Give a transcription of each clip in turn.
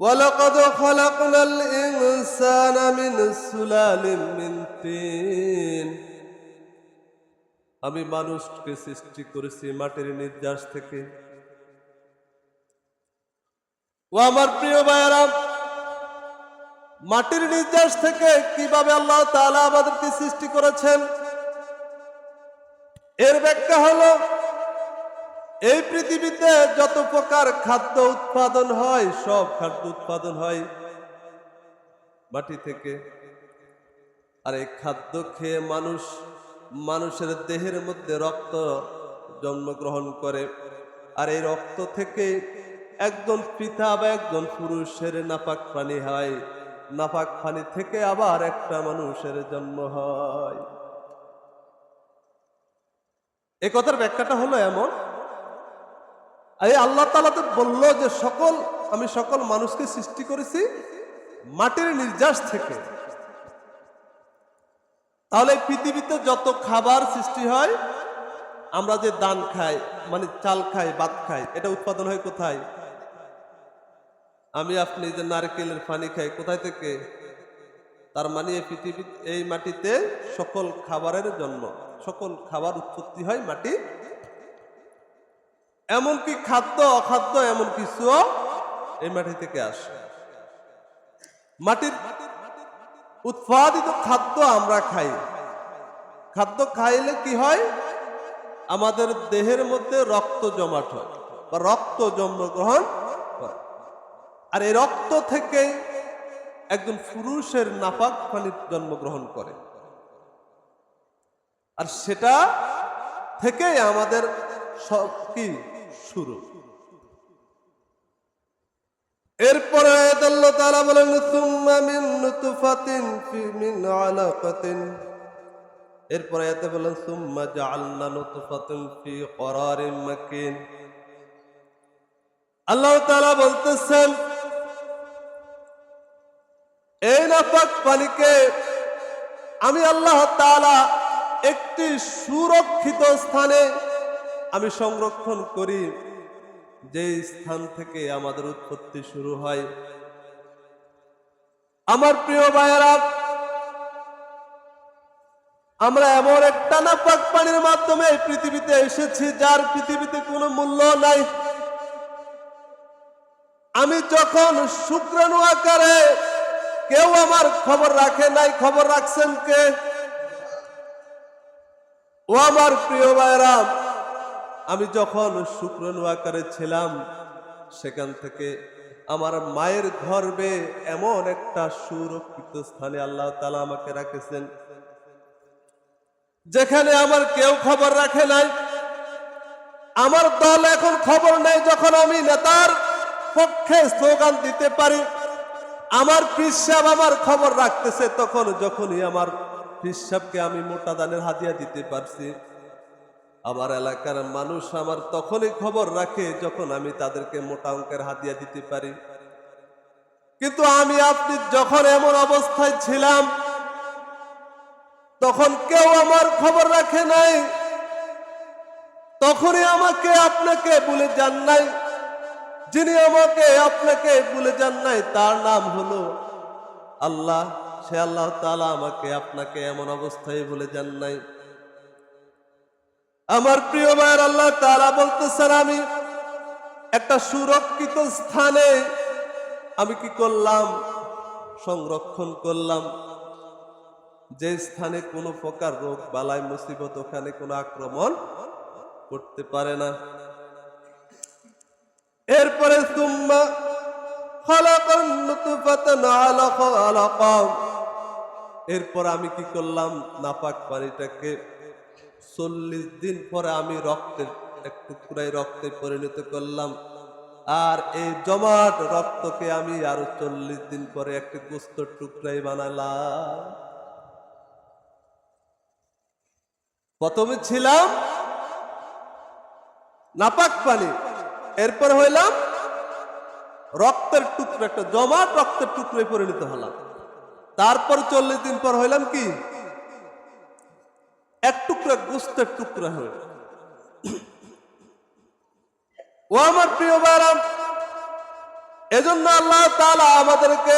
ওয়ালাকাদ খালাকনাল ইনসানা মিন সুলালিম মিন তিন। আমি মানুষকে সৃষ্টি করেছি মাটির নির্যাস থেকে। ও আমার প্রিয় ভাইয়েরা, মাটির নির্যাস থেকে কিভাবে আল্লাহ তাআলা আমাদেরকে সৃষ্টি করেছেন এর ব্যাখ্যা হলো, এই পৃথিবীতে যত প্রকার খাদ্য উৎপাদন হয় সব খাদ্য উৎপাদন হয় মাটি থেকে। আর এই খাদ্য খেয়ে মানুষের দেহের মধ্যে রক্ত জন্মগ্রহণ করে। আর এই রক্ত থেকে একজন পিতা বা একজন পুরুষের নাপাক পানি হয়, নাপাক পানি থেকে আবার একটা মানুষের জন্ম হয়। এই কথার ব্যাখ্যাটা হলো এমন, এই আল্লাহ তাআলা তো বললো যে আমি সকল মানুষকে সৃষ্টি করেছি মাটির নির্যাস থেকে। তাহলে পৃথিবীতে যত খাবার সৃষ্টি হয়, আমরা যে ধান খাই মানে চাল খাই, ভাত খাই, এটা উৎপাদন হয় কোথায়? আমি আপনি যে নারকেলের পানি খাই, কোথায় থেকে? তার মানে এই পৃথিবী, এই মাটিতে সকল খাবারের জন্ম, সকল খাবার উৎপত্তি হয় মাটি। এমনকি খাদ্য অখাদ্য এমন কিছু এই মাটি থেকে আসে। মাটির উৎপাদিত খাদ্য আমরা খাই। খাদ্য খাইলে কি হয়? আমাদের দেহের মধ্যে রক্ত জমাট হয় বা রক্ত জন্মগ্রহণ করে। আর এই রক্ত থেকে একজন পুরুষের নাপাক পানির জন্মগ্রহণ করে। আর সেটা থেকেই আমাদের সব কি শুরু। এরপরে আল্লাহ তাআলা বলেন, সুম্মা মিন নুতফাতিন মিন আলাকাতিন। এরপরে এতে বলেন, সুম্মা জাআলনা নুতফাতান ফি করারিন মাকিন। আল্লাহ তাআলা বলতেছেন, এই নাপাক পানিকে আমি আল্লাহ তাআলা একটি সুরক্ষিত স্থানে আমি সংরক্ষণ করি, যে স্থান থেকে আমাদের উৎপত্তি শুরু হয়। আমার প্রিয় ভাইয়েরা, আমরা এমন একটা নাপাক পানির মাধ্যমে এই পৃথিবীতে এসেছি যার পৃথিবীতে কোনো মূল্য নাই। আমি যখন শুক্রাণু আকারে, কেউ আমার খবর রাখে নাই, খবর রাখছেন কে? ও আমার প্রিয় ভাইয়েরা, আমি যখন শুক্রাণু আকারে ছিলাম, সেখান থেকে আমার মায়ের গর্ভে এমন একটা সুরক্ষিত স্থানে আল্লাহ তাআলা আমাকে রাখেছেন, যেখানে আমার কেউ খবর রাখে নাই। আমার দল এখন খবর নেই। যখন আমি নেতার পক্ষে স্লোগান দিতে পারি, আমার পীর সাহেব আমার খবর রাখতেছে, যখনই আমার পীর সাহেবকে আমি মোটা দানের হাদিয়া দিতে পারছি। আমার এলাকার মানুষ আমার তখনই খবর রাখে যখন আমি তাদেরকে মোটা অঙ্কের হাদিয়া দিতে পারি। কিন্তু আমি আপনি যখন এমন অবস্থায় ছিলাম, তখন কেউ আমার খবর রাখে নাই। তখনই আমাকে আপনাকে ভুলে যান নাই। যিনি আমাকে আপনাকে ভুলে যান নাই, তার নাম হলো আল্লাহ। সে আল্লাহ তাআলা আমাকে আপনাকে এমন অবস্থায় ভুলে যান নাই। আমার প্রিয় ভাইয়ের, আল্লাহ তাআলা বলতেছেন, আমি একটা সুরক্ষিত স্থানে আমি কি করলাম? সংরক্ষণ করলাম, যে স্থানে কোনো প্রকার রোগ বালাই মুসিবত ওখানে কোনো আক্রমণ করতে পারে না। এরপরে সুম্মা খালাকান নুতফাতান আলাকা। এরপর আমি কি করলাম? নাপাক পানিটাকে 40 দিন পরে আমি রক্তের এক টুকরায় রক্তে পরিণত করলাম। আর এই জমাট রক্তকে আমি আরো 40 দিন পরে একটা গোস্তের টুকরাই বানালাম। প্রথমে ছিলাম নাপাক পানি, এরপর হইলাম রক্তের টুকরা, একটা জমাট রক্তের টুকরায় পরিণত হলাম। তারপর 40 দিন পর হইলাম কি? এক টুকরা গোস্তের টুকরা হইল। ও আমার প্রিয় ভাইরা, এজন্য আল্লাহ তাআলা আমাদেরকে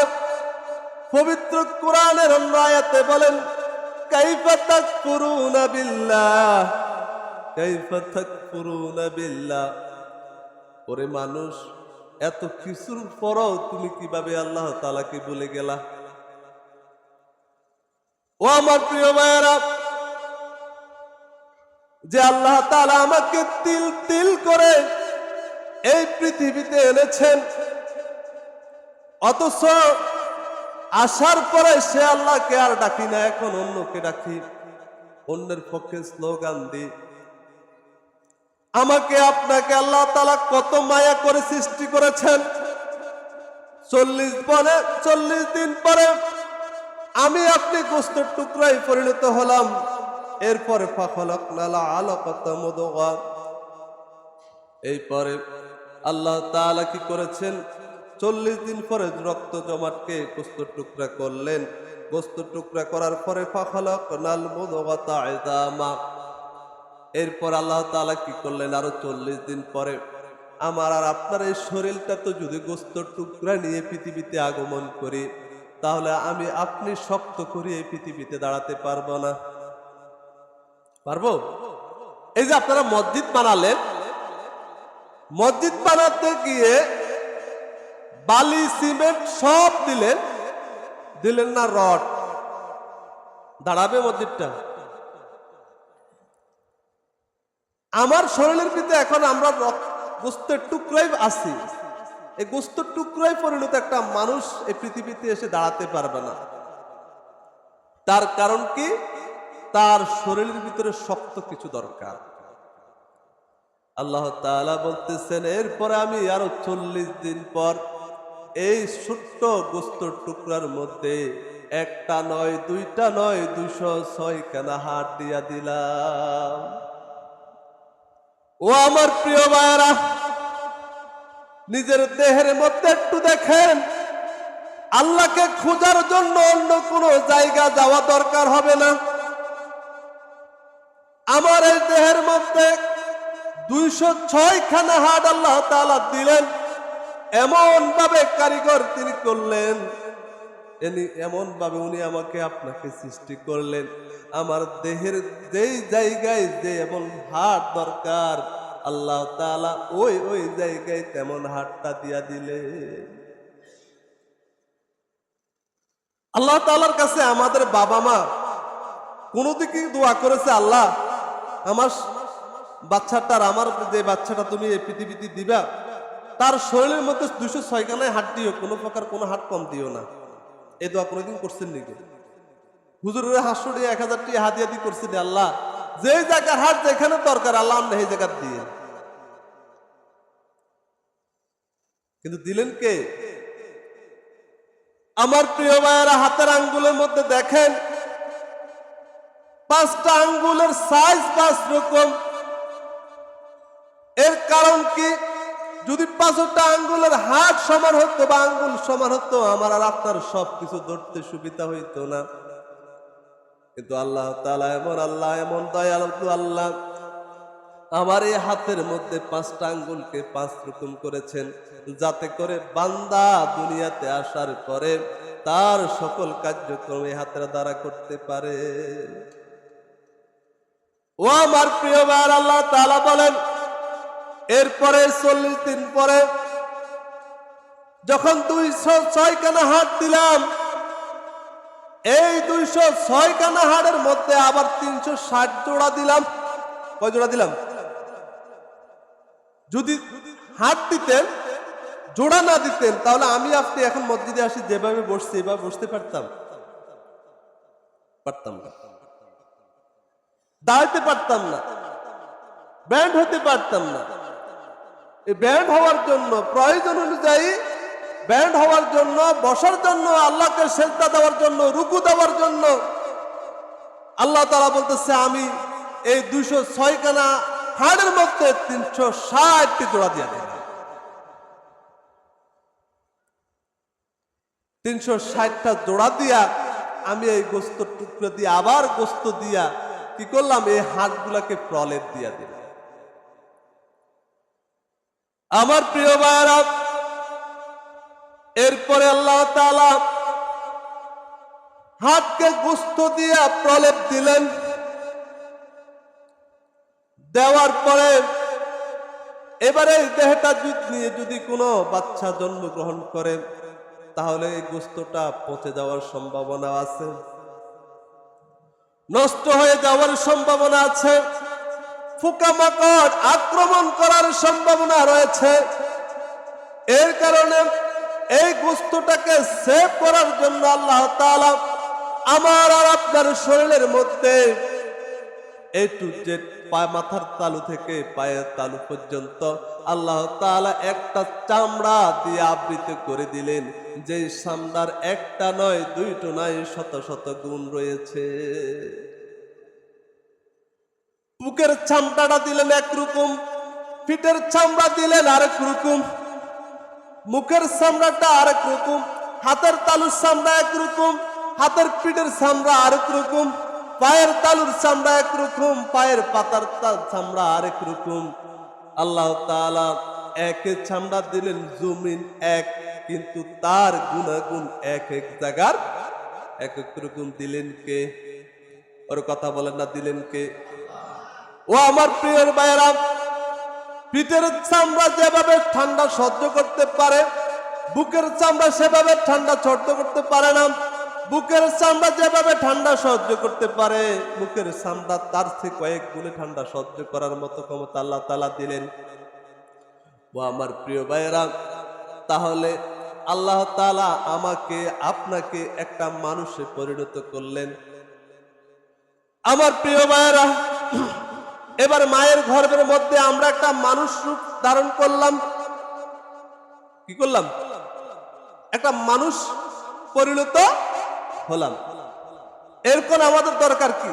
পবিত্র কোরআনের অন্য আয়াতে বলেন, কাইফা তাকফুরুনা বিল্লাহ, কাইফা তাকফুরুনা বিল্লাহ। ওরে মানুষ, এত কিছুর পরও তুমি কিভাবে আল্লাহ তাআলাকে ভুলে গেলা? ও আমার প্রিয় ভাইয়েরা, যে আল্লাহ তাআলা আমাকে তিল তিল করে এই পৃথিবীতে এনেছেন, অথচ আসার পরে সে আল্লাহকে আর ডাকি না, এখন অন্যকে ডাকি, অন্যের পক্ষে স্লোগান দিই। আমাকে আপনাকে আল্লাহ তাআলা কত মায়া করে সৃষ্টি করেছেন। 40 দিন পরে আমি আপনি গোশতের টুকরায় পরিণত হলাম। এরপরে ফাখলাকনাল আলাকাতা মুদগা, এরপরে আল্লাহ তাআলা কি করেছেন? 40 দিন পরে রক্ত জমাটকে গোশতের টুকরা করলেন। গোশতের টুকরা করার পরে ফাখলাকনাল মুদগাতা ইযামা, এরপর আল্লাহ তাআলা কি করলেন? আরো 40 দিন পরে আমার আর আপনার এই শরীরটা তো যদি গোশতের টুকরা নিয়ে পৃথিবীতে আগমন করি, তাহলে আমি আপনি শক্ত করে এই পৃথিবীতে দাঁড়াতে পারবো না। পারবো? এই যে আপনারা মসজিদ বানালেন, মসজিদ বানাতে গিয়ে বালি সিমেন্ট সব দিলেন, দিলেন না রড, দাঁড়াবে মসজিদটা? আমার শরীরের ভিতরে এখন আমরা গোশতের টুকরাই আছি, এই গোশতের টুকরাই পরিণত একটা মানুষ এই পৃথিবীতে এসে দাঁড়াতে পারবে না। তার কারণ কি? তার শরীরের ভিতরে শক্ত কিছু দরকার। আল্লাহ তাআলা বলতেছেন, এরপরে আমি আরো 40 দিন পর এই ছোট্ট গোশতের টুকরার মধ্যে একটা নয়, দুইটা নয়, 206 খানা হাড় দিয়া দিলাম। ও আমার প্রিয় ভাইয়েরা, নিজের দেহের মধ্যে একটু দেখেন, আল্লাহকে খোঁজার জন্য অন্য কোনো জায়গা যাওয়া দরকার হবে না। আমার এই দেহের মধ্যে 206 খানা হাড় আল্লাহ তাআলা দিলেন, এমন ভাবে কারিগর তিনি করলেন, এমন ভাবে উনি আমাকে আপনাকে সৃষ্টি করলেন। আমার দেহের যেই জায়গায় যে এমন হাড় দরকার, আল্লাহ তাআলা ওই জায়গায় তেমন হাড়টা দিয়া দিলে। আল্লাহ তাআলার কাছে আমাদের বাবা মা কোনদিকে দোয়া করেছে, আল্লাহ আমার বাচ্চাটার, আমার যে বাচ্চাটা তুমি এই পৃথিবীতে দিবা, তার শরীরের মধ্যে 206 খানায় হাড় দিও, কোনো প্রকার কোনো হাড় কম দিও না। এই দোয়া কোনোদিন করছেন নাকি? হুজুরের 500 টাকা 1000 টাকা হাদিয়া দিয়ে করছেন, আল্লাহ যে জায়গার হাড় যেখানে দরকার আল্লাহ আমরা এই জায়গা দিয়ে। কিন্তু দিলেন কে? আমার প্রিয় ভাইয়েরা, হাতের আঙ্গুলের মধ্যে দেখেন 5টা আঙ্গুলের সাইজ 5 রকম। এর কারণ কি? যদি 5টা আঙ্গুলের হাত সমান হতো বা আঙ্গুল সমান হতো, আমার আর আপনার সবকিছু ধরতে সুবিধা হইতো না। কিন্তু আল্লাহ তাআলা এমন, আল্লাহ এমন দয়ালু আল্লাহ, আমার এই হাতের মধ্যে 5টা আঙ্গুলকে 5 রকম করেছেন, যাতে করে বান্দা দুনিয়াতে আসার পরে তার সকল কার্যক্রম এই হাতের দ্বারা করতে পারে। ও আমার প্রিয় ভাই, আল্লাহ তাআলা বলেন, এরপরে 40 দিন পরে যখন 206 খানা হাড় দিলাম, এই 206 খানা হাড়ের মধ্যে আবার 360 জোড়া দিলাম। কয় জোড়া দিলাম? যদি হাড় দিতেন, জোড়া না দিতেন, তাহলে আমি আপনি এখন মসজিদে আসি যেভাবে বসছি এভাবে বসতে পারতাম? পারতাম না। দাঁড়াতে পারতাম না, ব্যান্ড হতে পারতাম না। এই ব্যান্ড হওয়ার জন্য, প্রয়োজন অনুযায়ী ব্যান্ড হওয়ার জন্য, বসার জন্য, আল্লাহকে সেজদা দেওয়ার জন্য, রুকু দেওয়ার জন্য আল্লাহ তাআলা বলতেছে, আমি এই 206 খানা হাড়ের মধ্যে 360টি জোড়া দিয়ে দিলাম। 360টা জোড়া দিয়া আমি এই গোশতের টুকরো দিয়ে আবার গোশত দিয়া কি করলাম? এই হাড়গুলাকে প্রলেপ দিয়া দিলাম। আমার প্রিয় ভাইরা, এরপরে আল্লাহ তাআলা হাতকে গোস্ত দিয়ে প্রলেপ দিলেন। দেওয়ার পরে এবারে এই দেহটা নিয়ে যদি কোনো বাচ্চা জন্মগ্রহণ করে তাহলে এই গোস্তটা পচে যাওয়ার সম্ভাবনা আছে, নষ্ট হয়ে যাওয়ার সম্ভাবনা আছে, পোকামাকড় আক্রমণ করার সম্ভাবনা রয়েছে। এর কারণে এই গোস্তটাকে সেভ করার জন্য আল্লাহ তাআলা আমার আর আপনার শরীরের মধ্যে এই টু জেড মাথার তালু থেকে পায়ের তালু পর্যন্ত আল্লাহ তাআলা একটা চামড়া দিয়ে আবৃত করে দিলেন, যে চামড়ার একটা নয় দুইটো নয় শত শত গুণ রয়েছে। বুকের চামড়াটা দিলেন একরকম, পিঠের চামড়া দিলেন আরেক রকম, মুখের চামড়াটা আরেক রকম, হাতের তালুর চামড়া একরকম, হাতের পিঠের চামড়া আরেক রকম, পায়ের তালুর চামড়া একরকম, পায়ের পাতার চামড়া আরেক রকম। আল্লাহ তাআলা একে চামড়া দিলেন জমিন এক, কিন্তু তার গুণাগুণ এক এক জায়গার এক এক রকম দিলেন কে? ওর কথা বলেন না, দিলেন কে? ও আমার প্রিয় ভাইয়েরা, পিঠের চামড়া যেভাবে ঠান্ডা সহ্য করতে পারে, বুকের চামড়া সেভাবে ঠান্ডা সহ্য করতে পারে না। বুকের চামড়া যেভাবে ঠান্ডা সহ্য করতে পারে, বুকের চামড়া তার থেকে কয়েক গুণে ঠান্ডা সহ্য করার মতো ক্ষমতা আল্লাহ তাআলা দিলেন। ও আমার প্রিয় ভাইয়েরা, তাহলে আল্লাহ তাআলা আমাকে আপনাকে একটা মানুষে পরিণত করলেন। আমার প্রিয় ভাইয়েরা, এবার মায়ের গর্ভের মধ্যে আমরা একটা মানুষ রূপ ধারণ করলাম। কি করলাম? একটা মানুষ পরিণত হলাম। এরকম আমাদের দরকার কি?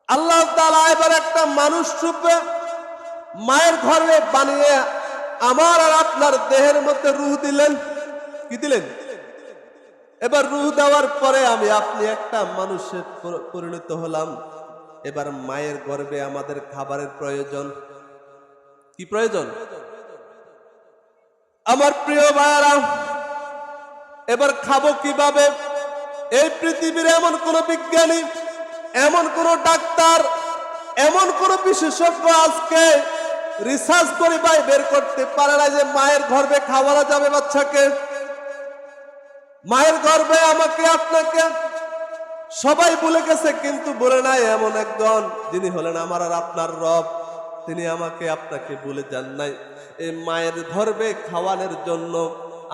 আল্লাহ তাআলা এবার একটা মানুষ রূপে মায়ের গর্ভে বানিয়ে আমার আর আপনার দেহের মধ্যে রূহ দিলেন। কি দিলেন? এবার রূহ দেওয়ার পরে আমি আপনি একটা মানুষে পরিণত হলাম। এবার মায়ের গর্ভে আমাদের খাবারের প্রয়োজন। কি প্রয়োজন? আমার প্রিয় ভাইয়েরা, এবার খাবো কিভাবে? এই পৃথিবীর এমন কোন বিজ্ঞানী, এমন কোন ডাক্তার, এমন কোন বিশেষজ্ঞ আজকে রিসার্চ করে বের করতে পারে না যে মায়ের গর্ভে খাওয়ানো যাবে বাচ্চাকে। মায়ের গর্ভে আমাকে আপনাকে সবাই ভুলে গেছে, কিন্তু বলে নাই এমন একজন যিনি হলেন আমার আর আপনার রব। তিনি আমাকে আপনাকে ভুলে যান নাই। এই মায়ের গর্ভে খাওয়ানোর জন্য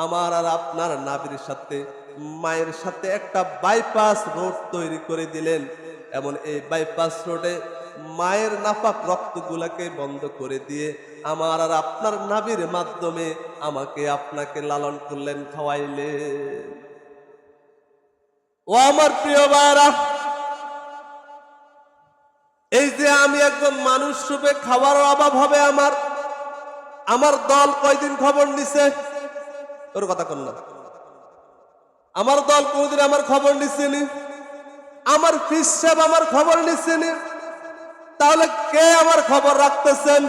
আমার আর আপনার নাভির সাথে মায়ের সাথে একটা বাইপাস রোড তৈরি করে দিলেন। এমন এই বাইপাস রোডে মায়ের নাপাক রক্তগুলাকে বন্ধ করে দিয়ে আমার আর আপনার নাভির মাধ্যমে আমাকে আপনাকে লালন করলেন, খাওয়াইলেন। ও আমার প্রিয় ভাইরা, এই যে আমি একজন মানুষ রূপে খাওয়ার অভাব হবে আমার দল কয়দিন খবর নিছে? ওর কথা কন না। আমার দল কোনদিন আমার খবর নিছেনি? আমার ফিস সাহেব আমার খবর নিছেনি? তাহলে কে আমার খবর রাখতেছেন?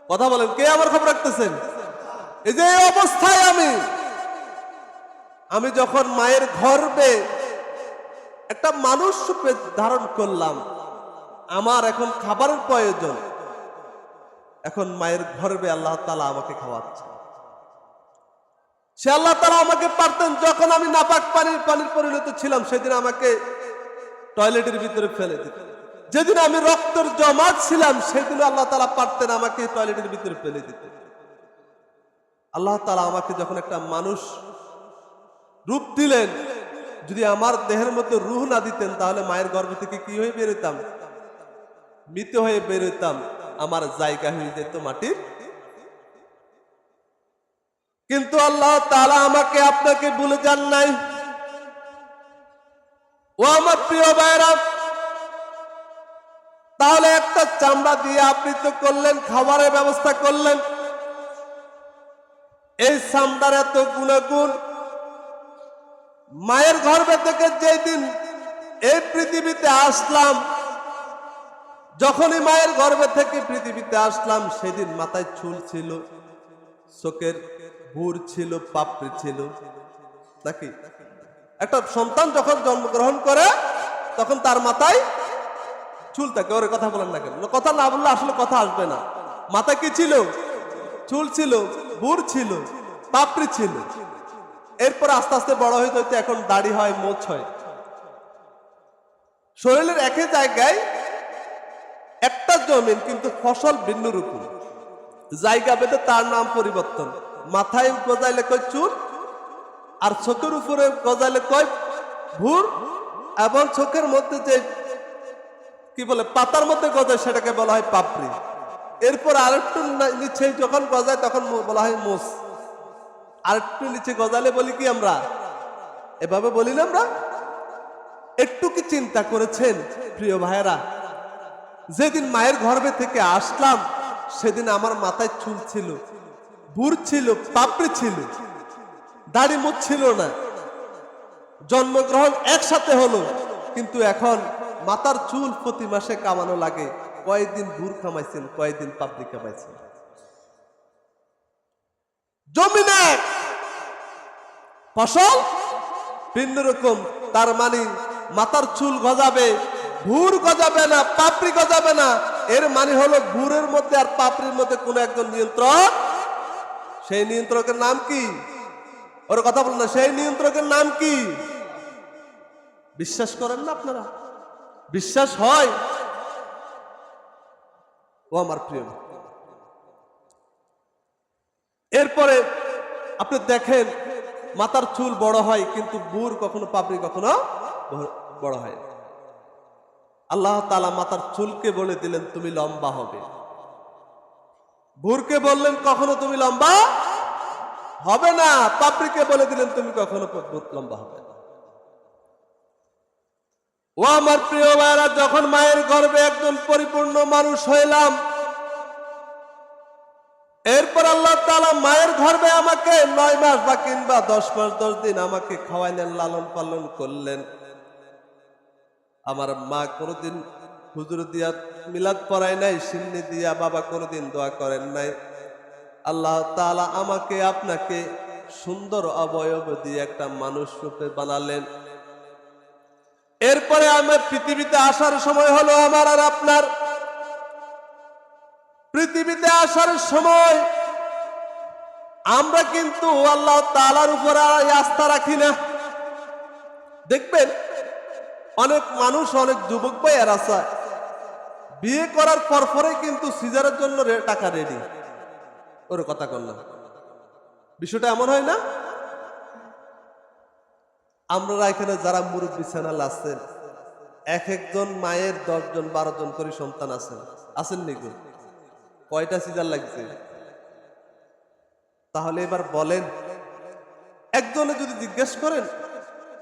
কথা বলেন, কে আমার খবর রাখতেছেন? এই যে এই অবস্থায় আমি যখন মায়ের গর্ভে একটা মানুষ রূপে ধারণ করলাম, আমার এখন খাবারের প্রয়োজন। এখন মায়ের গর্ভে আল্লাহ তাআলা আমাকে খাওয়াচ্ছে। সে আল্লাহ তাআলা আমাকে পারতেন, যখন আমি নাপাক পানির পরিণত ছিলাম সেদিন আমাকে টয়লেটের ভিতরে ফেলে দিতেন। যেদিন আমি রক্তের জমাট ছিলাম সেদিন আল্লাহ তাআলা পারতেন আমাকে টয়লেটের ভিতরে ফেলে দিতে। আল্লাহ তাআলা আমাকে যখন একটা মানুষ রূপ দিলেন, যদি আমার দেহের মধ্যে রূহ না দিতেন তাহলে মায়ের গর্ভ থেকে কি হয়ে বের হইতাম? মৃত হয়ে বের হইতাম। আমার জায়গা হয়ে যেত মাটির। কিন্তু আল্লাহ তাআলা আমাকে আপনাকে ভুলে যান নাই। ও আমার প্রিয় ভাইরা, তাহলে একটা চামড়া দিয়ে আবৃত করলেন, খাবারের ব্যবস্থা করলেন। এই চামড়ার এত গুণাগুণ, মায়ের গর্ভে থেকে যেদিন এই পৃথিবীতে আসলাম, যখনই মায়ের গর্ভে থেকে পৃথিবীতে আসলাম সেদিন মাথায় চুল ছিল, চোখের ভুর ছিল, পাপড়ি ছিল নাকি? একটা সন্তান যখন জন্মগ্রহণ করে তখন তার মাথায় চুল থাকে। ওরে কথা বলেন না কেন? কথা না বললে আসলে কথা আসবে না। মাথায় কি ছিল? চুল ছিল, ভুর ছিল, পাপড়ি ছিল। এরপর আস্তে আস্তে বড় হইতে হইতে এখন দাড়ি হয়, মোছ হয়। শরীরের একই জায়গায় একটা জমিন, কিন্তু ফসল ভিন্ন রকম। জায়গা ভেদে তার নাম পরিবর্তন। মাথায় গজাইলে কয় চুল, আর চোখের উপরে গজাইলে কয় ভুর, এবং চোখের মধ্যে যে কি বলে পাতার মধ্যে গজায় সেটাকে বলা হয় পাপড়ি। এরপর আরেকটু নিচে যখন গজায় তখন বলা হয় মোষ। আরেকটু নিচে গজালে বলি কি আমরা? এভাবে বলি না আমরা? একটু কি চিন্তা করেছেন প্রিয় ভাইয়েরা? যেদিন মায়ের গর্ভে থেকে আসলাম সেদিন আমার মাথায় চুল ছিল, ভুর ছিল, পাপড়ি ছিল, দাড়ি মুখ ছিল না। জন্মগ্রহণ একসাথে হলো, কিন্তু এখন মাথার চুল প্রতি মাসে কামানো লাগে। কয়েকদিন ভুর কামাইছেন, কয়েকদিন পাপড়ি কামাইছেন। জমিনে ফসল ভিন্ন রকম। তার মানে মাথার চুল গজাবে, ভুর গজাবে না, পাপড়ি গজাবে না। এর মানে হলো ভুরের মধ্যে আর পাপড়ির মধ্যে কোন একজন নিয়ন্ত্রক। সেই নিয়ন্ত্রকের নাম কি? ওর কথা বলেন না। সেই নিয়ন্ত্রকের নাম কি? বিশ্বাস করেন না আপনারা? বিশ্বাস হয়? ও আমার প্রিয়, এরপরে আপনি দেখেন মাথার চুল বড় হয়, কিন্তু ভুর কখনো, পাপড়ি কখনো বড় হয়। আল্লাহ তাআলা মাথার চুলকে বলে দিলেন তুমি লম্বা হবে, ভুরকে বললেন কখনো তুমি লম্বা হবে না, পাপড়িকে বলে দিলেন তুমি কখনো লম্বা হবে না। ও আমার প্রিয় ভাইরা, যখন মায়ের গর্ভে একজন পরিপূর্ণ মানুষ হইলাম, এরপর আল্লাহ তাআলা মায়ের গর্ভে আমাকে 9 মাস বা কিংবা 10 মাস 10 দিন আমাকে খাওয়াইলেন, লালন পালন করলেন। আমার মা কোনোদিন হুজুর দিয়া মিলাদ পড়ায় নাই, সিন্নি দিয়া বাবা কোনোদিন দোয়া করেন নাই। আল্লাহ তাআলা আমাকে আপনাকে সুন্দর অবয়ব দিয়ে একটা মানুষ রূপে বানালেন। এরপরে আমার পৃথিবীতে আসার সময় হলো আমার আর আপনার। পৃথিবীতে আসার সময় আমরা কিন্তু আল্লাহ তাআলার উপর আস্থা রাখি না। দেখবেন অনেক মানুষ, অনেক যুবক ভাইয়ের আছে, বিয়ে করার পরে কিন্তু সিজারের জন্য টাকা রেডি। ওর কথা কর না, বিষয়টা এমন হয় না? আমরা এখানে যারা মুরব্বী চ্যানেল আছেন, এক একজন মায়ের 10 জন 12 জন করে সন্তান আছেন, আছেন নাকি? কয়টা সিজার লাগছে? তাহলে এবার বলেন, একজনে যদি জিজ্ঞেস করেন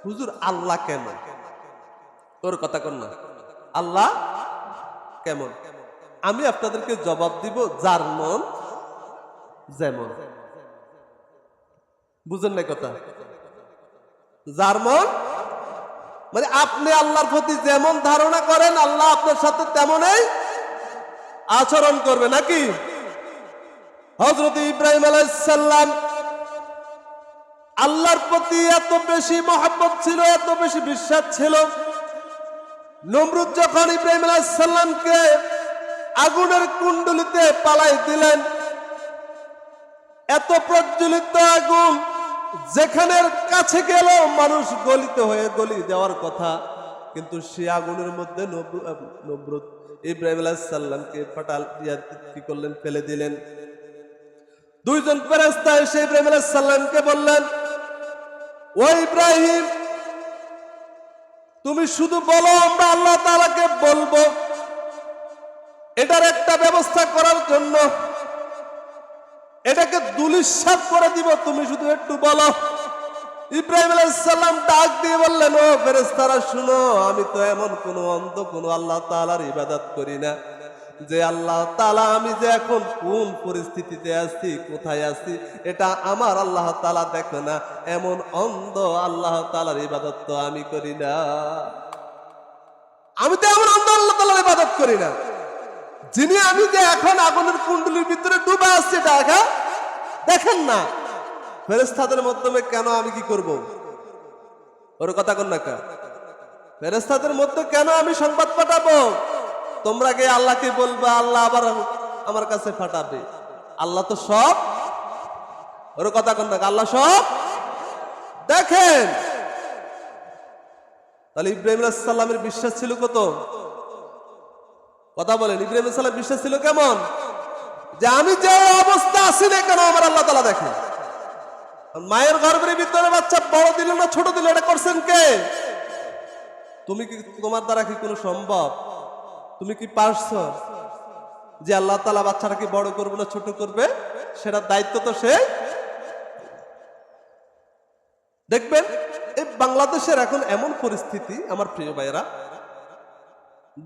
হুজুর আল্লাহ কেন, তোর কথা কর না, আল্লাহ কেমন, আমি আপনাদেরকে জবাব দিব যার মন যেমন। বুঝেন না কথা? যার মন মানে আপনি আল্লাহর প্রতি যেমন ধারণা করেন আল্লাহ আপনার সাথে তেমনই আচরণ করবে নাকি? হযরত ইব্রাহিম আলাইহিস সালাম আল্লাহর প্রতি এত বেশি মহব্বত ছিল, এত বেশি বিশ্বাস ছিল, নমরুদ যখন ইব্রাহিম আলাইহিস সালামকে আগুনের কুণ্ডলিতে পালাই দিলেন, এত প্রজ্বলিত আগুন যেখানে কাছে গেল মানুষ গলিত হয়ে গলি যাওয়ার কথা, কিন্তু সে আগুনের মধ্যে নমরুদ ইব্রাহিম আলাইহিস সালামকে কি করলেন? ফেলে দিলেন। 2 জন ফেরেশতা এসে ইব্রাহিম আলাইহিস সালামকে বললেন, ও ইব্রাহিম, তুমি শুধু বলো, আমরা আল্লাহ তাআলাকে বলবো, এটার একটা ব্যবস্থা করার জন্য, এটাকে দুলিশাত করে দিব, তুমি শুধু একটু বলো। ইব্রাহিম আলাইহিস সালাম ডাক দিয়ে বললেন, ও ফেরেশতারা শুনো, আমি তো এমন কোন অন্ধ, কোন আল্লাহ তাআলার ইবাদত করি না যে আল্লাহ তাআলা আমি যে এখন কোন পরিস্থিতিতে আছি, কোথায় আছি, এটা আমার আল্লাহ তাআলা দেখে না। এমন অন্ধ আল্লাহ তাআলার ইবাদত তো আমি করি না। আমি তো এমন অন্ধ আল্লাহ তাআলার ইবাদত করি না যিনি আমি যে এখন আগুনের কুণ্ডলীর ভিতরে ডুবে আছি, দেখেন না ফেরেশতাদের মাধ্যমে কেন আমি কি করব? ওর কথা কন না কা? ফেরেশতাদের মধ্যে কেন আমি সংবাদ পাঠাবো? তোমরা গিয়ে আল্লাহকে বলবা, আল্লাহ আবার আমার কাছে পাঠাবে। আল্লাহ তো সব, ওর কথা কন না, আল্লাহ সব দেখেন। তাহলে ইব্রাহিম আলাইহিস সালামের বিশ্বাস ছিল কত? কথা বলেন, ইব্রাহিম আলাইহিস সালামের বিশ্বাস ছিল কেমন? যে আমি যে অবস্থা আছি না কেন আমার আল্লাহ তাআলা দেখেন। মায়ের গর্ভের ভিতরে বাচ্চা বড় দিল না ছোট দিল, এটা করছেন কে? তুমি কি, তোমার দ্বারা কি কোনো সম্ভব? তুমি কি পারছো যে আল্লাহ তাআলা বাচ্চাটাকে বড় করবে না ছোট করবে? সেটার দায়িত্ব তো সে। দেখবেন এই বাংলাদেশের এখন এমন পরিস্থিতি আমার প্রিয় ভাইয়েরা,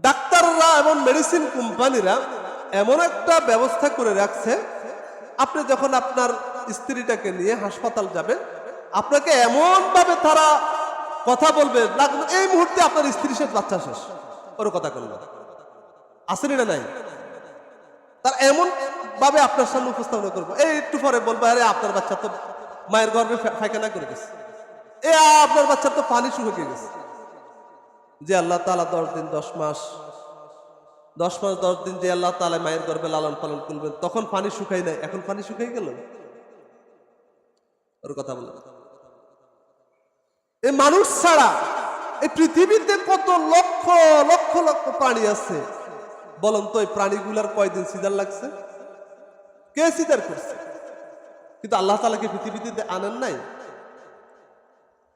ডাক্তাররা এবং মেডিসিন কোম্পানিরা এমন একটা ব্যবস্থা করে রাখছে, আপনি যখন আপনার স্ত্রীটাকে নিয়ে হাসপাতাল যাবেন, আপনাকে এমন ভাবে তারা কথা বলবে, এই মুহূর্তে আপনার স্ত্রী শেষ, বাচ্চা শেষ। ওর কথা করল আসেনি না নাই? তার এমন ভাবে আপনার সামনে উপস্থাপনা করবো, এই একটু পরে বলবো আরে আপনার বাচ্চা তো মায়ের গর্ভে পায়খানা করে গেছে, এ আপনার বাচ্চার তো পানি শুকিয়ে গেছে। যে আল্লাহ তাআলা 10 দিন 10 মাস 10 দিন যে আল্লাহ তাআলা মায়ের গর্ভে লালন পালন করবেন, তখন পানি শুকাই নাই, এখন পানি শুকিয়ে গেল। ওর কথা বলে, এই মানুষ ছাড়া এই পৃথিবীতে কত লক্ষ লক্ষ লক্ষ প্রাণী আছে, বলেন তো এই প্রাণীগুলার কয়দিন সিজার লাগছে? কে সিজার করছে? কিন্তু আল্লাহ তাআলা কি পৃথিবীতে আনেন নাই?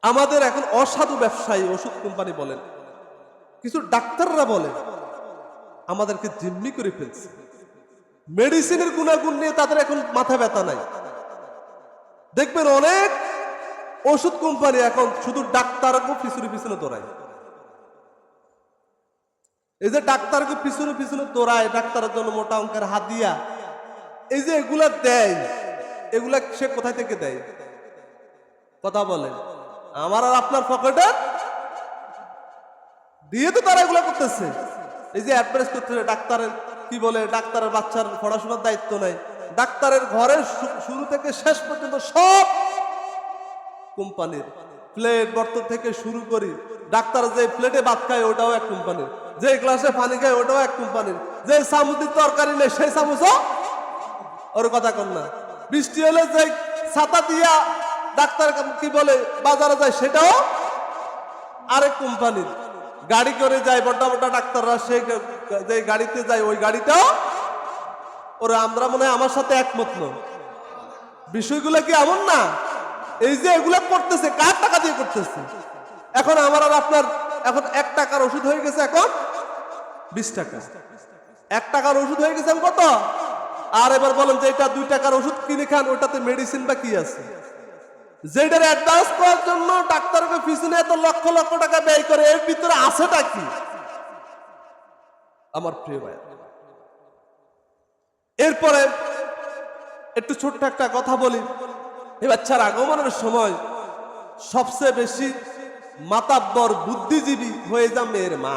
আমাদের এখন অসাধু ব্যবসায়ী, ওষুধ কোম্পানি বলেন, কিছু ডাক্তাররা বলেন, আমাদেরকে জিম্মি করে ফেলছে। মেডিসিনের গুণাগুণ নিয়ে তাদের এখন মাথা ব্যথা নাই। দেখবেন অনেক ওষুধ কোম্পানি এখন শুধু ডাক্তারকে পিছনে পিছনে দৌড়ায়। এই যে ডাক্তারকে পিছনে পিছনে দৌড়ায়, ডাক্তারের জন্য মোটা অঙ্কের হাদিয়া, এই যে এগুলা দেয়, এগুলা সে কোথায় থেকে দেয়? কথা বলেন, আমার আর আপনার পকেটে দিয়ে তো তারা এগুলা করতেছে। এই যে অ্যাডভাইস করতেছে, ডাক্তারের কি বলে, ডাক্তারের বাচ্চার পড়াশোনার দায়িত্ব নাই, ডাক্তারের ঘরের শুরু থেকে শেষ পর্যন্ত সব কোম্পানির। প্লেট বর্তন থেকে শুরু করি, ডাক্তার যে প্লেটে ভাত খায় ওটাও এক কোম্পানির, যে গ্লাসে পানি খায় ওটাও এক কোম্পানির, যে চামচের তরকারি নেই সেই চামচও ওর কথা কন না। বৃষ্টি হলে যে ছাতা দিয়া ডাক্তার কি বলে বাজারে যায় সেটাও আরেক কোম্পানির। গাড়ি করে যায় বড় বড় ডাক্তাররা, সেই যে গাড়িতে যায় ওই গাড়িটাও ওরা। আমরা মনে হয় আমার সাথে একমত নয়। বিষয়গুলো কি এমন না? এই যে এগুলা করতেছে কার টাকা দিয়ে করতেছে? এখন আমার আর আপনার এখন 1 টাকার ওষুধ হয়ে গেছে এখন 20 টাকা। 1 টাকার ওষুধ হয়ে গেছে কত? আর এবার বলেন যে এটা 2 টাকার ওষুধ কিনে খান, ওটাতে মেডিসিন বা কি আছে? যেটার অ্যাডভান্স করার জন্য ডাক্তারকে পিছনে এত লক্ষ লক্ষ টাকা ব্যয় করে, এর ভিতরে আছেটা কি আমার প্রিয় ভাই? এরপরে একটু ছোট্ট একটা কথা বলি। এই বাচ্চার আগমনের সময় সবচেয়ে বেশি মাতাব্বর বুদ্ধিজীবী হয়ে যা মেয়ের মা।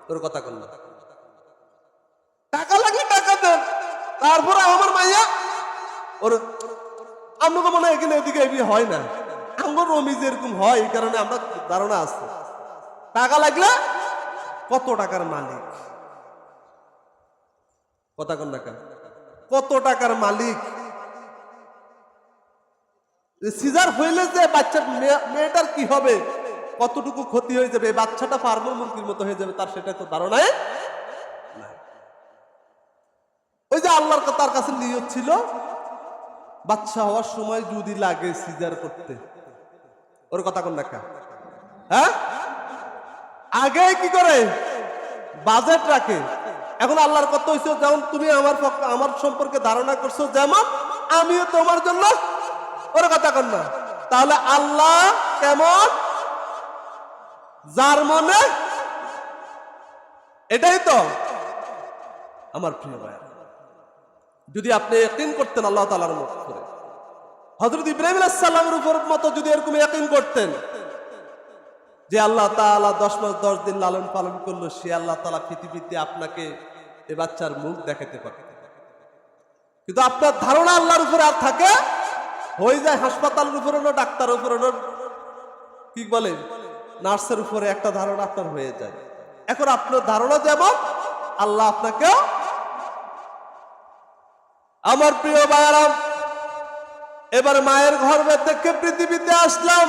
তোর কথা কন না, টাকা লাগলে টাকা দেন, তারপরে আমার মাইয়া ওর। আমাকে মনে হয় এখানে এদিকে এদিকে হয় না, আমার রমিজ এরকম হয়, এই কারণে আমরা ধারণা আছে টাকা লাগলে কত টাকার মালিক। কথা কন না, কত টাকার মালিক। সিজার হইলে যে বাচ্চার মেয়েটার কি হবে, কতটুকু ক্ষতি হয়ে যাবে, বাচ্চাটা ফার্মের মুরগির মতো হয়ে যাবে, তার সেটা তো ধারণায় নাই। ওই যে আল্লাহর তার কাছে নিয়ত ছিল বাচ্চা হওয়ার সময় যদি লাগে সিজার করতে। ওর কথা কোন দেখা, হ্যাঁ, আগে কি করে বাজেট রাখে। এখন আল্লাহর কথা হইছে, যেমন তুমি আমার সম্পর্কে ধারণা করছো, যেমন আমিও তোমার জন্য। ওর কথা কন না। তাহলে আল্লাহ কেমন, যার মনে, এটাই তো আমার প্রিয় ভাই। যদি আপনি ইয়াকিন করতেন আল্লাহ তাআলার উপরে, হযরত ইব্রাহিম আলাইহিস সালামের উপর মতো যদি এরকম ইয়াকিন করতেন যে আল্লাহ তাআলা 10 মাস 10 দিন লালন পালন করলো, সে আল্লাহ তাআলা পৃথিবীতে আপনাকে এ বাচ্চার মুখ দেখাতে পারে। কিন্তু আপনার ধারণা আল্লাহর উপরে আর থাকে হয়ে যায় হাসপাতালের উপরে না ডাক্তারের উপরে না কি বলে নার্সের উপরে একটা ধারণা আপনার হয়ে যায়। এখন আপনার ধারণা যেমন আল্লাহ আপনাকে। আমার প্রিয় ভাইয়েরা, এবার মায়ের গর্ভে থেকে পৃথিবীতে আসলাম।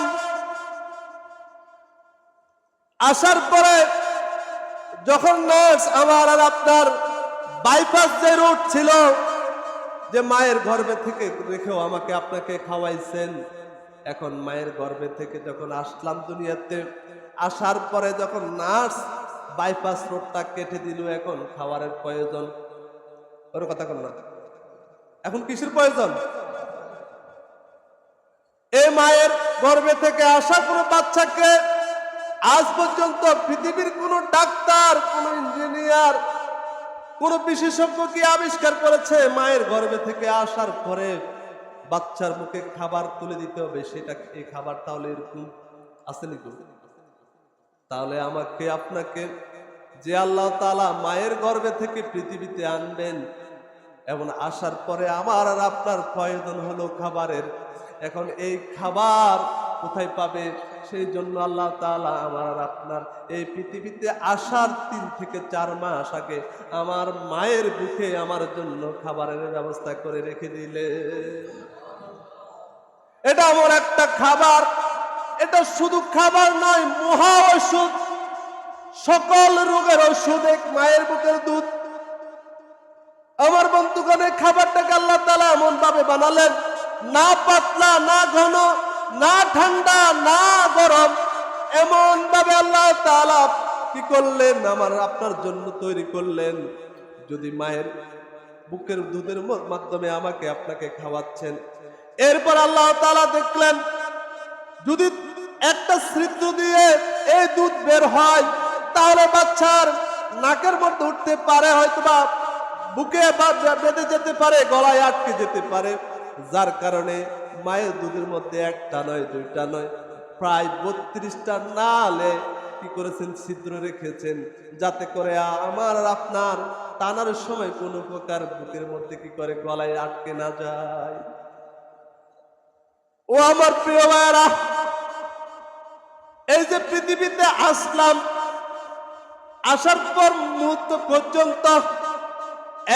আসার পরে যখন নার্স আমার আর আপনার বাইপাস যে রুট ছিল যে মায়ের গর্ভে থেকে রেখেও আমাকে আপনাকে খাওয়াইছেন, এখন মায়ের গর্ভে থেকে যখন আসলাম দুনিয়াতে, আসার পরে যখন নার্স বাইপাস রোডটা কেটে দিল, এখন খাবারের প্রয়োজন। ওর কথা কন না, এখন কিসের প্রয়োজন? এই মায়ের গর্ভে থেকে আসা কোনো বাচ্চাকে আজ পর্যন্ত পৃথিবীর কোন ডাক্তার, কোন ইঞ্জিনিয়ার, কোন বিশেষজ্ঞ কি আবিষ্কার করেছে মায়ের গর্ভে থেকে আসার পরে বাচ্চার মুখে খাবার তুলে দিতে হবে, সেটা এই খাবার তাহলে এরকম আসেনি তো? তাহলে আমাকে আপনাকে যে আল্লাহ তাআলা মায়ের গর্ভে থেকে পৃথিবীতে আনবেন এবং আসার পরে আমার আর আপনার প্রয়োজন হলো খাবারের, এখন এই খাবার কোথায় পাবে? সেই জন্য আল্লাহ তাআলা আমার আর আপনার এই পৃথিবীতে আসার 3 থেকে 4 মাস আগে আমার মায়ের বুকে আমার জন্য খাবারের ব্যবস্থা করে রেখে দিলেন। এটা এমন একটা খাবার, এটা শুধু খাবার নয়, মহা ওষুধ, সকল রোগের ওষুধ এক মায়ের বুকের দুধ। আমার বন্ধুগণ, এই খাবারটাকে আল্লাহ তাআলা এমন ভাবে বানালেন, না পাতলা, না ঘন, না ঠান্ডা, না গরম, এমন ভাবে আল্লাহ তাআলা কি করলেন আমার আপনার জন্য তৈরি করলেন। যদি মায়ের বুকের দুধের মাধ্যমে আমাকে আপনাকে খাওয়াচ্ছেন, এরপর আল্লাহ তাআলা দেখলেন যদি একটা ছিদ্র দিয়ে এই দুধ বের হয় তাহলে বাচ্চার নাকের মধ্যে উঠতে পারে, হয়তোবা বুকে বেঁধে যেতে পারে, গলায় আটকে যেতে পারে, যার কারণে মায়ের দুধের মধ্যে একটা নয়, দুইটা নয়, প্রায় 32টা নালে কি করেছেন, ছিদ্র রেখেছেন, যাতে করে আমার আর আপনার টানার সময় কোনো প্রকার বুকের মধ্যে কি করে গলায় আটকে না যায়। ও আমার প্রিয় ভাইয়েরা, এই যে পৃথিবীতে আসলাম, আসার পর মুহূর্ত পর্যন্ত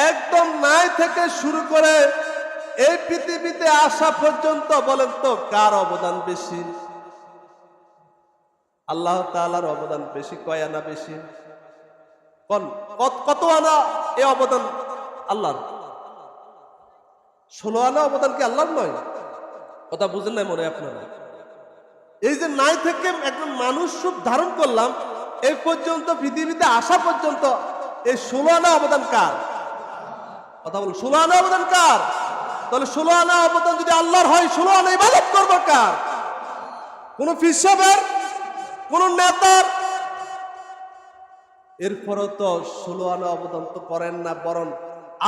একদম নাই থেকে শুরু করে এই পৃথিবীতে আসা পর্যন্ত বলেন তো কার অবদান বেশি? আল্লাহ তাআলার অবদান বেশি, কয় আনা বেশি? কত আনা এই অবদান আল্লাহর? 16 আনা অবদান কি আল্লাহর নয়? কথা বুঝেন নাই মনে আপনারা? এই যে নাই থেকে একজন মানুষ রূপ ধারণ করলাম, এই পর্যন্ত পৃথিবীতে আসা পর্যন্ত এই 16 আনা অবদান কার? কথা বল, 16 আনা অবদান কার? তাহলে 16 আনা অবদান যদি আল্লাহর হয়, 16 আনা ইবাদত করবো কার? কোন পীর সাহেবের, কোন নেতার? এরপরও তো 16 আনা অবদান তো করেন না, বরং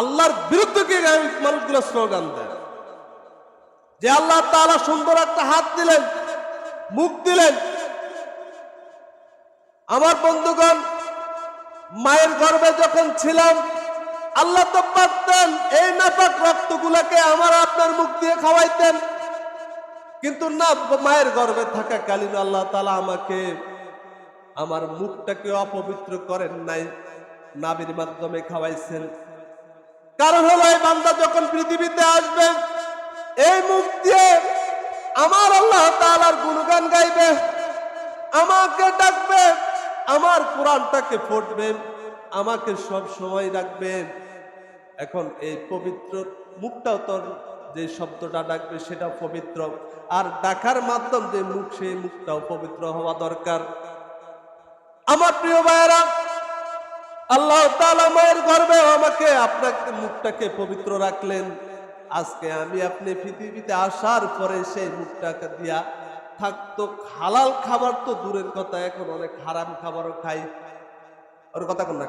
আল্লাহর বিরুদ্ধে গিয়ে মানুষগুলো স্লোগান দেয় যে আল্লাহ তাআলা সুন্দর একটা হাত দিলেন, মুখ দিলেন। আমার বন্ধুগণ, মায়ের গর্ভে যখন ছিলাম, আল্লাহ তো পারতেন এই নাপাক রক্তগুলাকে আমার আপনার মুখ দিয়ে খাওয়াইতেন, কিন্তু না, মায়ের গর্ভে থাকা কালীন আল্লাহ তাআলা আমাকে আমার মুখটাকে অপবিত্র করেন নাই, নাভির মাধ্যমে খাওয়াইছেন। কারণ হলো এই বান্দা যখন পৃথিবীতে আসবে, এই মুখ দিয়ে আমার আল্লাহ তাআলার গুণগান গাইবে, আমাকে ডাকবে, আমার কোরআনটাকে পড়বে, আমাকে সব সময় রাখবে। এখন এই পবিত্র মুখটাও তোর যে শব্দটা ডাকবে সেটা পবিত্র, আর ডাকার মাধ্যম যে মুখ, সেই মুখটাও পবিত্র হওয়া দরকার। আমার প্রিয় ভাইয়েরা, আল্লাহ তাআলা মায়ের গর্ভে আমাকে আপনাকে মুখটাকে পবিত্র রাখলেন। আজকে আমি আপনি পৃথিবীতে আসার পরে সেই মুখটাকে দিয়া থাকতো হালাল খাবার তো দূরের কথা, এখন অনেক হারাম খাবারও খাই। ওর কথা কোন না,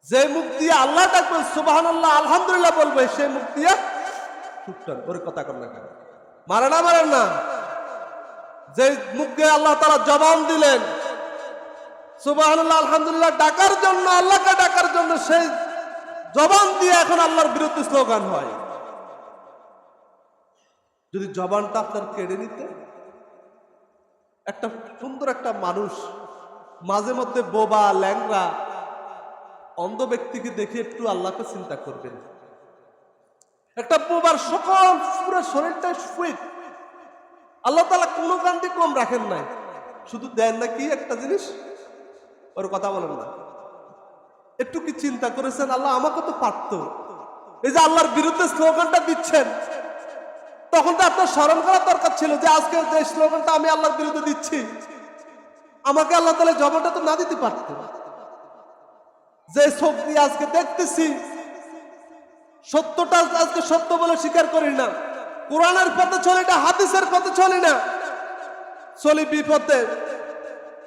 যে মুখ দিয়ে আল্লাহ ডাকবেন, সুবহানাল্লাহ, আলহামদুলিল্লাহ বলবে, সেই মুখ দিয়ে চুপটান। ওর কথা কোন না, মারে না, মারেন না। যে মুখ দিয়ে আল্লাহ তাআলা জবান দিলেন সুবহানাল্লাহ, আলহামদুলিল্লাহ ডাকার জন্য, আল্লাহকে ডাকার জন্য, সেই জবান দিয়ে এখন আল্লাহর বিরুদ্ধে স্লোগান হয়। যদি জবানটা আপনার কেড়ে নিতে, একটা সুন্দর একটা মানুষ মাঝে মধ্যে বোবা ল্যাংরা অন্ধ ব্যক্তিকে দেখে একটু আল্লাহকে চিন্তা করবেন। একটা বোবার সকল পুরো শরীরটা সুইট, আল্লাহ তাআলা কোনো কান্তি কম রাখেন নাই, শুধু দেন না কি একটা জিনিস, ওর কথা বলেন না। একটু কি চিন্তা করেছেন আল্লাহ আমাকে তো পারত, এই যে আল্লাহর বিরুদ্ধে স্লোগানটা দিচ্ছেন, তখন তো আপনার স্মরণ করা দরকার ছিল যে আজকে যে স্লোগানটা আমি আল্লাহর বিরুদ্ধে দিচ্ছি, আমাকে আল্লাহ তাআলা জবাবটা তো না দিতে পারতেন। যে চোখ দিয়ে আজকে দেখতেছি, সত্যটা আজকে সত্য বলে স্বীকার করি না, কোরআনের পথে চলি না, হাদিসের পথে চলি না, চলি বিপথে,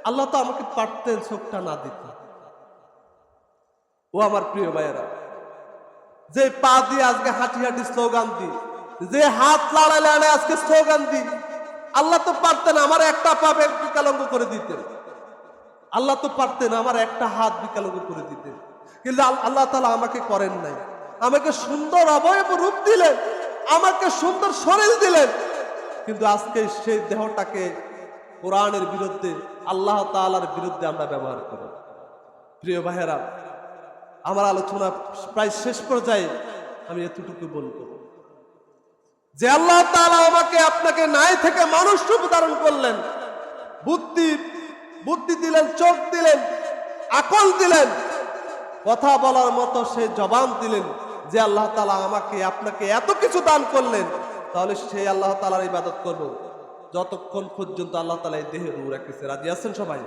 আল্লাহ তো আমাকে পারতেন চোখটা না দিতে। ও আমার প্রিয় ভাইয়েরা, যে পা দিয়ে আজকে হাঁটি হাঁটি স্লোগান দিই, যে হাত লাড়ালে আনে আজকে স্লোগান দিই, আল্লাহ তো পারতেন আমার একটা পা বিকলাঙ্গ করে দিতেন, আল্লাহ তো পারতেন আমার একটা হাত বিকলাঙ্গ করে দিতেন, কিন্তু আল্লাহ তাআলা আমাকে করেন নাই। আমাকে সুন্দর অবয়ব রূপ দিলেন, আমাকে সুন্দর শরীর দিলেন, কিন্তু আজকে সেই দেহটাকে কোরআনের বিরুদ্ধে, আল্লাহ তাআলার বিরুদ্ধে আমরা ব্যবহার করি। প্রিয় ভাইয়েরা, আমার আলোচনা প্রায় শেষ পর্যায়ে, আমি এতটুকু বলবো যে আল্লাহ তাআলা আমাকে আপনাকে নাই থেকে মানুষ রূপ ধারণ করলেন, বুদ্ধি দিলেন, চোখ দিলেন, আকল দিলেন, কথা বলার মতো সেই জবান দিলেন। যে আল্লাহ তাআলা আমাকে আপনাকে এত কিছু দান করলেন, তাহলে সেই আল্লাহ তাআলার ইবাদত করব যতক্ষণ পর্যন্ত আল্লাহ তাআলা এই দেহে রূহ রাখতেছে। রাজি আছেন সবাই?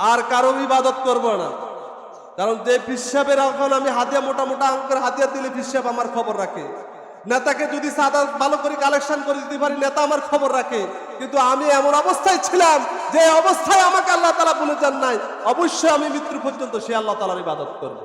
আর কারো ইবাদত করব না। কারণ যে পিসাবের এখন আমি হাদিয়া, মোটা মোটা অঙ্কের হাদিয়া দিলে পিসাব আমার খবর রাখে, নেতাকে যদি সাদা ভালো করে কালেকশন করে দিতে পারি, নেতা আমার খবর রাখে, কিন্তু আমি এমন অবস্থায় ছিলাম যে অবস্থায় আমাকে আল্লাহ তাআলা বলে যান নাই, অবশ্যই আমি মৃত্যু পর্যন্ত সে আল্লাহ তাআলার ইবাদত করব।